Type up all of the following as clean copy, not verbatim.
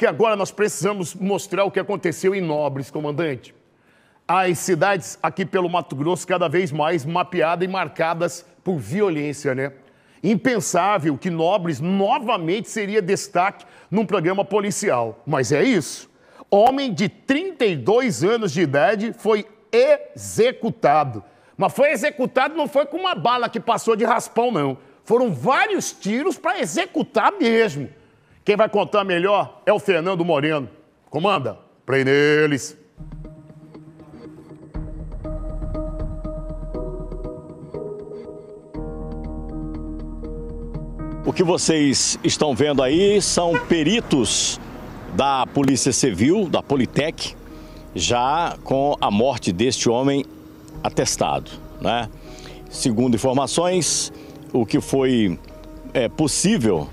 porque agora nós precisamos mostrar o que aconteceu em Nobres, comandante. As cidades aqui pelo Mato Grosso cada vez mais mapeadas e marcadas por violência, né? Impensável que Nobres novamente seria destaque num programa policial. Mas é isso. Homem de 32 anos de idade foi executado. Mas foi executado, não foi com uma bala que passou de raspão, não. Foram vários tiros para executar mesmo. Quem vai contar melhor é o Fernando Moreno. Comanda, play neles. O que vocês estão vendo aí são peritos da Polícia Civil, da Politec, já com a morte deste homem atestado, né? Segundo informações, o que foi possível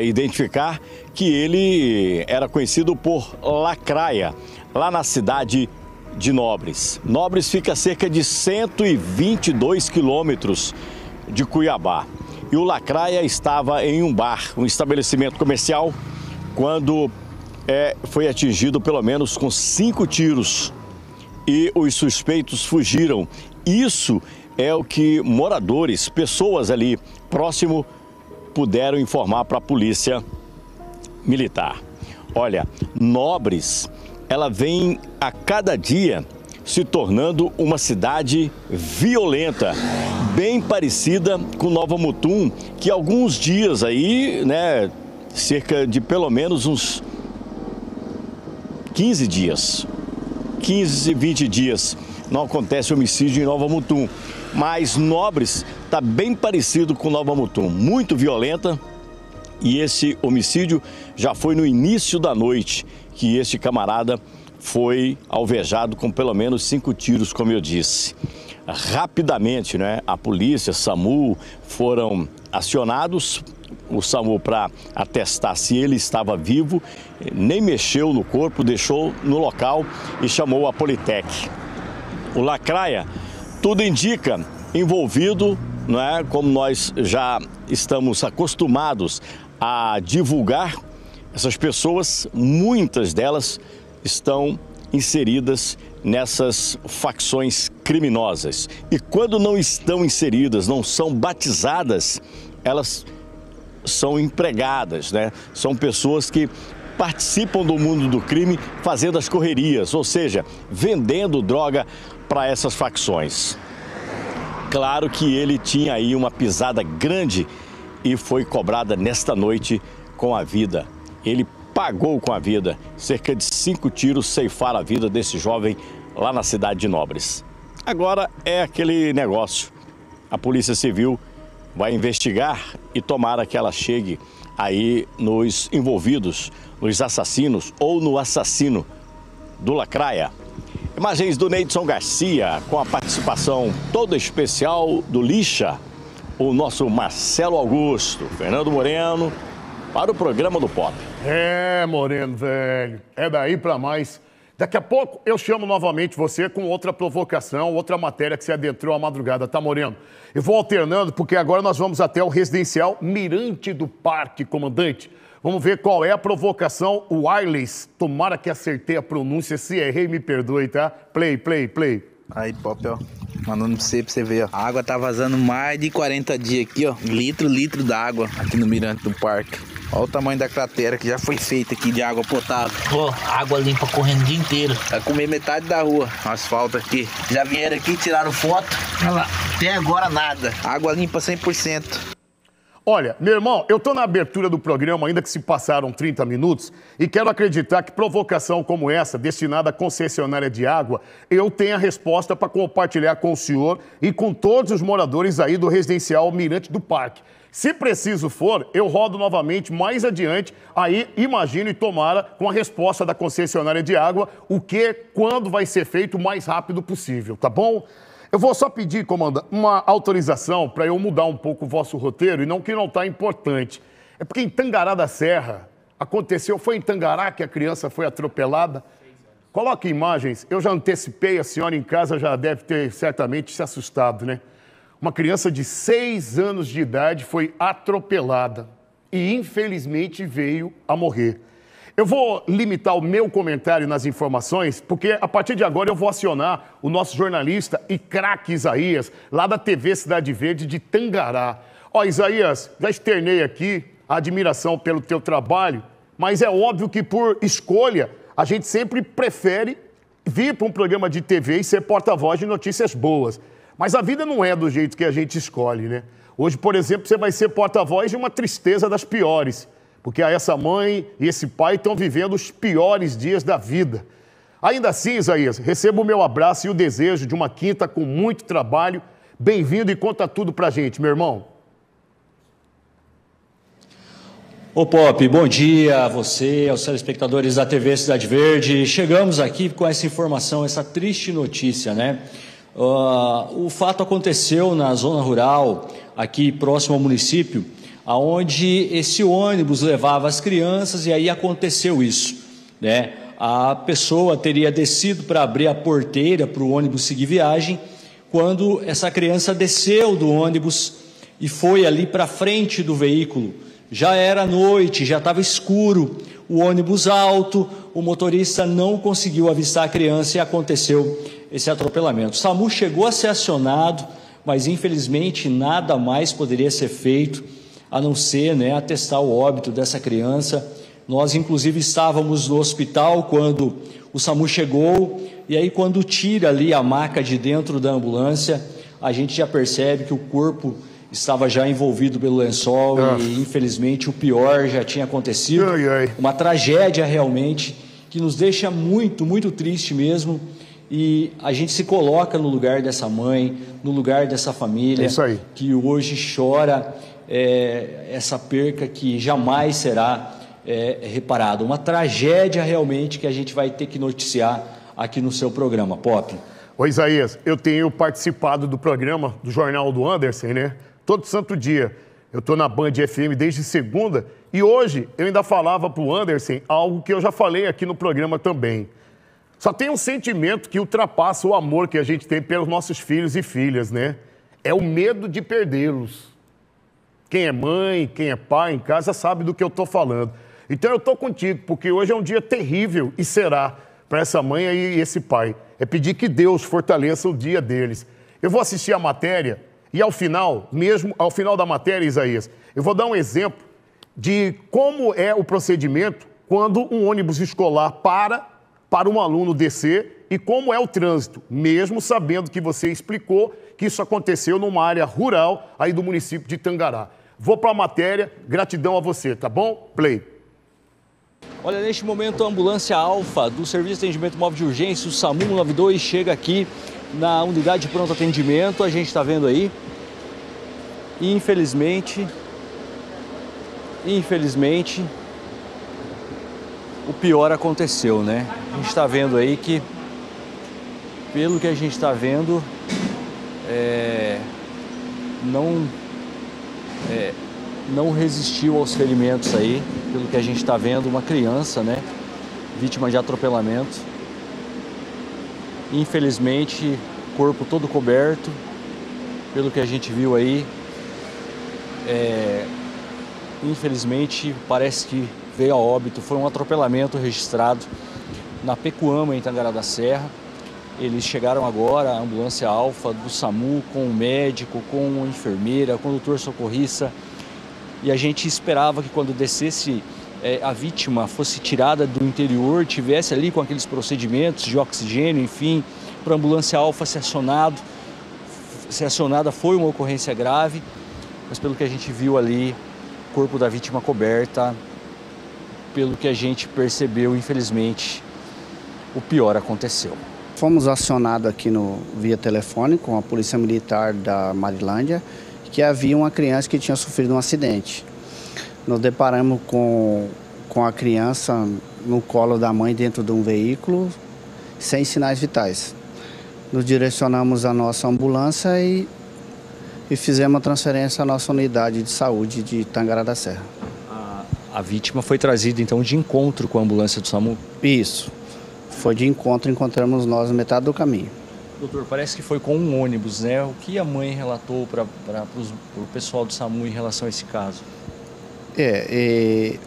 identificar que ele era conhecido por Lacraia, lá na cidade de Nobres. Nobres fica a cerca de 122 quilômetros de Cuiabá. E o Lacraia estava em um bar, um estabelecimento comercial, quando foi atingido pelo menos com 5 tiros e os suspeitos fugiram. Isso é o que moradores, pessoas ali próximo, puderam informar para a polícia militar. Olha, Nobres, ela vem a cada dia se tornando uma cidade violenta, bem parecida com Nova Mutum, que há alguns dias aí, né, cerca de pelo menos uns 15 dias, 15, 20 dias, não acontece homicídio em Nova Mutum. Mas Nobres está bem parecido com Nova Mutum, muito violenta, e esse homicídio já foi no início da noite, que este camarada foi alvejado com pelo menos 5 tiros, como eu disse. Rapidamente, né, a polícia, SAMU, foram acionados, o SAMU para atestar se ele estava vivo, nem mexeu no corpo, deixou no local e chamou a Politec. O Lacraia, tudo indica, envolvido, né, como nós já estamos acostumados a divulgar, essas pessoas, muitas delas estão inseridas nessas facções criminosas. E quando não estão inseridas, não são batizadas, elas são empregadas, né? São pessoas que participam do mundo do crime fazendo as correrias, ou seja, vendendo droga para essas facções. Claro que ele tinha aí uma pisada grande e foi cobrada nesta noite com a vida. Ele pagou com a vida. Cerca de 5 tiros ceifaram a vida desse jovem lá na cidade de Nobres. Agora é aquele negócio. A Polícia Civil vai investigar e tomara que ela chegue aí nos envolvidos, nos assassinos ou no assassino do Lacraia. Imagens do Neidson Garcia, com a participação toda especial do Lixa, o nosso Marcelo Augusto, Fernando Moreno, para o programa do Pop. Moreno, velho, é daí pra mais. Daqui a pouco eu chamo novamente você com outra provocação, outra matéria que você adentrou à madrugada, tá, Moreno? Eu vou alternando, porque agora nós vamos até o residencial Mirante do Parque, comandante. Vamos ver qual é a provocação. O Wireless, tomara que acertei a pronúncia, se errei, me perdoe, tá? Play. Aí, Pop, ó, mandando pra você ver, ó. A água tá vazando mais de 40 dias aqui, ó. Litro d'água aqui no Mirante do Parque. Olha o tamanho da cratera que já foi feita aqui de água potável. Ó, água limpa correndo o dia inteiro. Vai comer metade da rua, asfalto aqui. Já vieram aqui, tiraram foto. Olha lá, até agora nada. Água limpa 100%. Olha, meu irmão, eu tô na abertura do programa, ainda que se passaram 30 minutos, e quero acreditar que provocação como essa, destinada à concessionária de água, eu tenho a resposta para compartilhar com o senhor e com todos os moradores aí do residencial Mirante do Parque. Se preciso for, eu rodo novamente mais adiante, aí imagino e tomara com a resposta da concessionária de água, o que, quando vai ser feito o mais rápido possível, tá bom? Eu vou só pedir, comandante, uma autorização para eu mudar um pouco o vosso roteiro, e não que não está importante. É porque em Tangará da Serra aconteceu, foi em Tangará que a criança foi atropelada? Coloque imagens, eu já antecipei, a senhora em casa já deve ter certamente se assustado, né? Uma criança de 6 anos de idade foi atropelada e infelizmente veio a morrer. Eu vou limitar o meu comentário nas informações, porque a partir de agora eu vou acionar o nosso jornalista e craque Isaías, lá da TV Cidade Verde de Tangará. Ó, Isaías, já externei aqui a admiração pelo teu trabalho, mas é óbvio que por escolha a gente sempre prefere vir para um programa de TV e ser porta-voz de notícias boas. Mas a vida não é do jeito que a gente escolhe, né? Hoje, por exemplo, você vai ser porta-voz de uma tristeza das piores. Porque essa mãe e esse pai estão vivendo os piores dias da vida. Ainda assim, Isaías, receba o meu abraço e o desejo de uma quinta com muito trabalho. Bem-vindo e conta tudo pra gente, meu irmão. Ô Pop, bom dia a você, aos telespectadores da TV Cidade Verde. Chegamos aqui com essa informação, essa triste notícia, né? O fato aconteceu na zona rural, aqui próximo ao município, aonde esse ônibus levava as crianças e aí aconteceu isso, né? A pessoa teria descido para abrir a porteira para o ônibus seguir viagem, quando essa criança desceu do ônibus e foi ali para frente do veículo. Já era noite, já estava escuro, o ônibus alto, o motorista não conseguiu avistar a criança e aconteceu esse atropelamento. O SAMU chegou a ser acionado, mas infelizmente nada mais poderia ser feito a não ser, né, atestar o óbito dessa criança. Nós, inclusive, estávamos no hospital quando o SAMU chegou, e aí quando tira ali a maca de dentro da ambulância, a gente já percebe que o corpo estava já envolvido pelo lençol e, infelizmente, o pior já tinha acontecido. Uma tragédia realmente que nos deixa muito, muito triste mesmo, e a gente se coloca no lugar dessa mãe, no lugar dessa família, que hoje chora essa perca que jamais será reparada. Uma tragédia realmente que a gente vai ter que noticiar aqui no seu programa, Pop. Ô Isaías, eu tenho participado do programa do Jornal do Anderson, né? Todo santo dia. Eu estou na Band FM desde segunda e hoje eu ainda falava para o Anderson algo que eu já falei aqui no programa também. Só tem um sentimento que ultrapassa o amor que a gente tem pelos nossos filhos e filhas, né? É o medo de perdê-los. Quem é mãe, quem é pai em casa sabe do que eu estou falando. Então eu estou contigo, porque hoje é um dia terrível e será para essa mãe e esse pai. É pedir que Deus fortaleça o dia deles. Eu vou assistir a matéria e ao final, mesmo ao final da matéria, Isaías, eu vou dar um exemplo de como é o procedimento quando um ônibus escolar para um aluno descer e como é o trânsito, mesmo sabendo que você explicou que isso aconteceu numa área rural aí do município de Tangará. Vou para a matéria, gratidão a você, tá bom? Play. Olha, neste momento a ambulância Alfa do Serviço de Atendimento Móvel de Urgência, o SAMU 192, chega aqui na unidade de pronto atendimento. A gente está vendo aí, infelizmente, o pior aconteceu, né? A gente está vendo aí que, pelo que a gente está vendo, não resistiu aos ferimentos aí, pelo que a gente está vendo, uma criança, né, vítima de atropelamento. Infelizmente, corpo todo coberto, pelo que a gente viu aí, infelizmente parece que veio a óbito. Foi um atropelamento registrado na Pecuama, em Tangará da Serra. Eles chegaram agora, a ambulância Alfa do SAMU, com o médico, com a enfermeira, com o doutor socorrista. E a gente esperava que quando descesse a vítima fosse tirada do interior, tivesse ali com aqueles procedimentos de oxigênio, enfim, para a ambulância Alfa ser acionada. Foi uma ocorrência grave, mas pelo que a gente viu ali, o corpo da vítima coberta, pelo que a gente percebeu, infelizmente, o pior aconteceu. Fomos acionados aqui via telefone com a Polícia Militar da Marilândia, que havia uma criança que tinha sofrido um acidente. Nos deparamos com a criança no colo da mãe dentro de um veículo, sem sinais vitais. Nos direcionamos à nossa ambulância e fizemos a transferência à nossa unidade de saúde de Tangará da Serra. A vítima foi trazida então de encontro com a ambulância do SAMU? Isso, foi de encontro, encontramos nós na metade do caminho. Doutor, parece que foi com um ônibus, né? O que a mãe relatou para o pessoal do SAMU em relação a esse caso?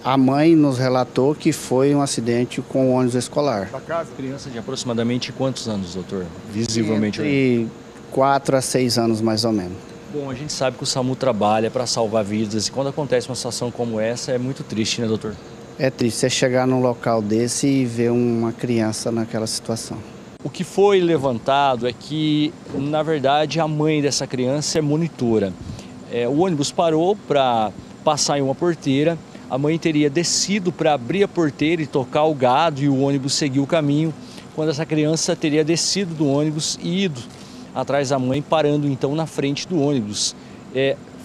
A mãe nos relatou que foi um acidente com o ônibus escolar. Da casa? Criança de aproximadamente quantos anos, doutor? Visivelmente. Entre 4 a 6 anos, mais ou menos. Bom, a gente sabe que o SAMU trabalha para salvar vidas e quando acontece uma situação como essa é muito triste, né, doutor? É triste você chegar num local desse e ver uma criança naquela situação. O que foi levantado é que, na verdade, a mãe dessa criança é monitora. O ônibus parou para passar em uma porteira, a mãe teria descido para abrir a porteira e tocar o gado e o ônibus seguiu o caminho, quando essa criança teria descido do ônibus e ido atrás da mãe, parando então na frente do ônibus,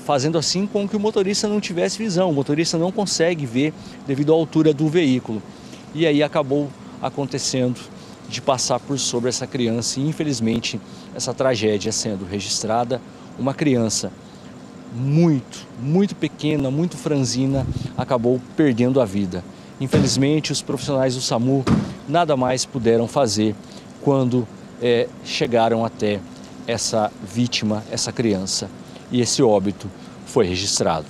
fazendo assim com que o motorista não tivesse visão, o motorista não consegue ver devido à altura do veículo. E aí acabou acontecendo de passar por sobre essa criança e infelizmente essa tragédia sendo registrada, uma criança muito pequena, muito franzina, acabou perdendo a vida. Infelizmente, os profissionais do SAMU nada mais puderam fazer quando chegaram até essa vítima, essa criança, e esse óbito foi registrado.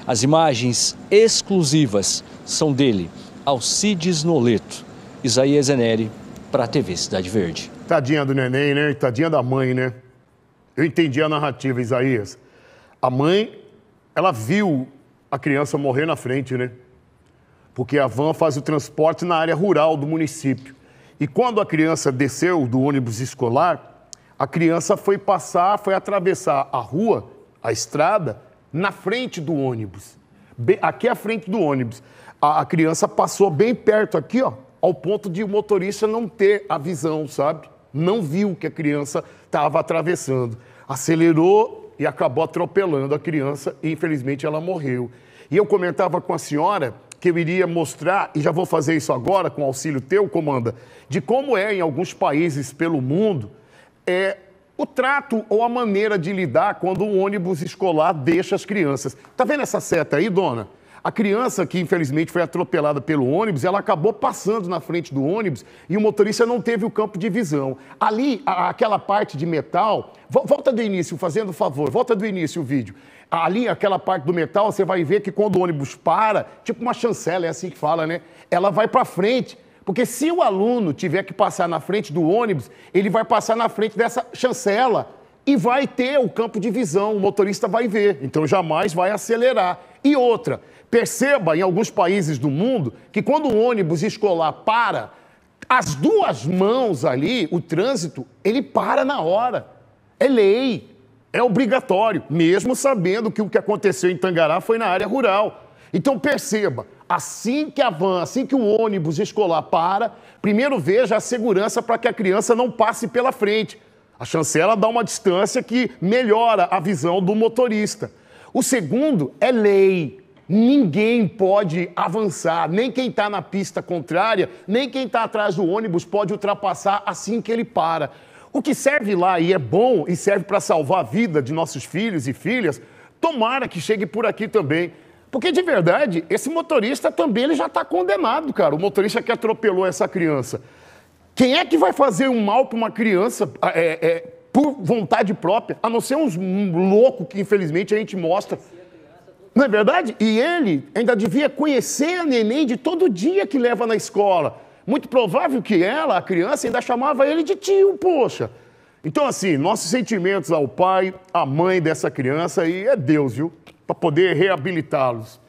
As imagens exclusivas são dele, Alcides Noleto, Isaías Zeneri, para a TV Cidade Verde. Tadinha do neném, né? Tadinha da mãe, né? Eu entendi a narrativa, Isaías. A mãe, ela viu a criança morrer na frente, né? Porque a van faz o transporte na área rural do município. E quando a criança desceu do ônibus escolar, a criança foi atravessar a rua, a estrada, na frente do ônibus. Aqui à frente do ônibus. A criança passou bem perto aqui, ó, ao ponto de o motorista não ter a visão, sabe? Não viu que a criança estava atravessando. Acelerou e acabou atropelando a criança e, infelizmente, ela morreu. E eu comentava com a senhora que eu iria mostrar, e já vou fazer isso agora com auxílio teu, comanda, de como em alguns países pelo mundo, o trato ou a maneira de lidar quando um ônibus escolar deixa as crianças. Tá vendo essa seta aí, dona? A criança que, infelizmente, foi atropelada pelo ônibus, ela acabou passando na frente do ônibus e o motorista não teve o campo de visão. Ali, aquela parte de metal... Volta do início, fazendo favor. Volta do início o vídeo. Ali, aquela parte do metal, você vai ver que quando o ônibus para, tipo uma chancela, é assim que fala, né? Ela vai para frente. Porque se o aluno tiver que passar na frente do ônibus, ele vai passar na frente dessa chancela e vai ter o campo de visão, o motorista vai ver. Então, jamais vai acelerar. E outra... Perceba, em alguns países do mundo, que quando um ônibus escolar para, as duas mãos ali, o trânsito, ele para na hora. É lei, é obrigatório, mesmo sabendo que o que aconteceu em Tangará foi na área rural. Então perceba, assim que o ônibus escolar para, primeiro veja a segurança para que a criança não passe pela frente. A chancela dá uma distância que melhora a visão do motorista. O segundo é lei. Ninguém pode avançar, nem quem está na pista contrária, nem quem está atrás do ônibus pode ultrapassar assim que ele para. O que serve lá e é bom e serve para salvar a vida de nossos filhos e filhas, tomara que chegue por aqui também. Porque, de verdade, esse motorista também ele já está condenado, cara. O motorista que atropelou essa criança. Quem é que vai fazer um mal para uma criança por vontade própria? A não ser uns loucos que, infelizmente, a gente mostra. Não é verdade? E ele ainda devia conhecer a neném de todo dia que leva na escola. Muito provável que ela, a criança, ainda chamava ele de tio, poxa. Então, assim, nossos sentimentos ao pai, à mãe dessa criança, e é Deus, viu? Para poder reabilitá-los.